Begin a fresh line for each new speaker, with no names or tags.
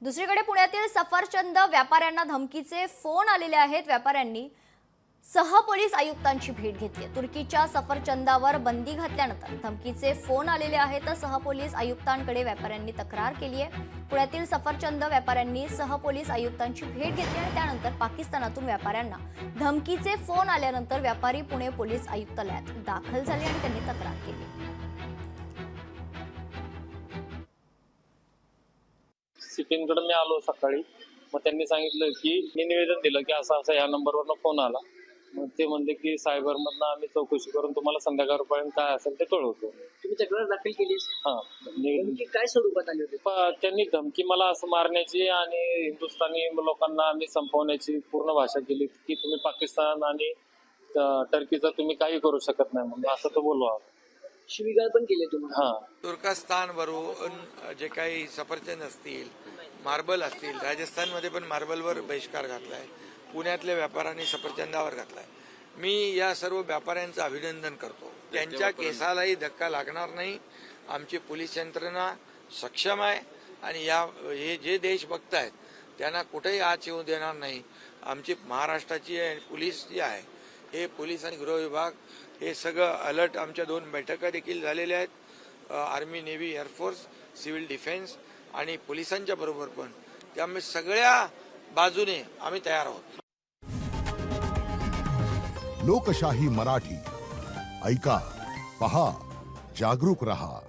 दुसरीकडे पुण्यातील सफरचंद व्यापाऱ्यांना धमकीचे फोन आलेले आहेत। व्यापाऱ्यांनी सहपोलीस आयुक्तांची भेट घेतली। तुर्कीच्या सफरचंदावर बंदी घातल्यानंतर धमकीचे फोन आलेले आहेत। सहपोलीस आयुक्तांकडे व्यापाऱ्यांनी तक्रार केली आहे। पुण्यातील सफरचंद व्यापाऱ्यांनी सहपोलीस आयुक्तांची भेट घेतली आणि त्यानंतर पाकिस्तानातून व्यापाऱ्यांना धमकीचे फोन आल्यानंतर व्यापारी पुणे पोलीस आयुक्तालयात दाखल झाले आणि त्यांनी तक्रार केली।
सिटींकडे मी आलो सकाळी, मग त्यांनी सांगितलं की मी निवेदन दिलं की असा ह्या नंबरवरनं फोन आला। मग ते म्हणले की सायबरमधनं आम्ही चौकशी करून तुम्हाला संध्याकाळपर्यंत काय असेल ते कळवतो।
तुम्ही तक्रार दाखल केली?
निवेदन
काय स्वरूपात आली होती?
त्यांनी धमकी मला असं मारण्याची आणि हिंदुस्थानी लोकांना आम्ही संपवण्याची पूर्ण भाषा केली की तुम्ही पाकिस्तान आणि टर्कीचं तुम्ही काही करू शकत नाही म्हणून असं तो बोलवा।
शिवीगाळ पण केली तुम्हाला?
तुर्कस्तानवरून जे काही सफरचंद असतील, मार्बल असतील, राजस्थानमध्ये पण मार्बलवर बहिष्कार घातलाय, पुण्यातल्या व्यापाऱ्यांनी सफरचंदावर घातलाय। मी या सर्व व्यापाऱ्यांचं अभिनंदन करतो। त्यांच्या केसालाही धक्का लागणार नाही। आमची पोलीस यंत्रणा सक्षम आहे आणि हे जे देश बघतायत त्यांना कुठेही आत येऊ देणार नाही। आमची महाराष्ट्राची पोलीस जी आहे, हे पोलीस आणि गृह विभाग हे सगळं अलर्ट। आमच्या 2 बैठका देखील झालेल्या आहेत, army, navy, air force, civil defence आणि पोलिसांच्या बरोबर पण। त्यामुळे सगळ्या बाजूने आम्ही तयार आहोत।
लोकशाही मराठी ऐका, पहा, जागरूक रहा।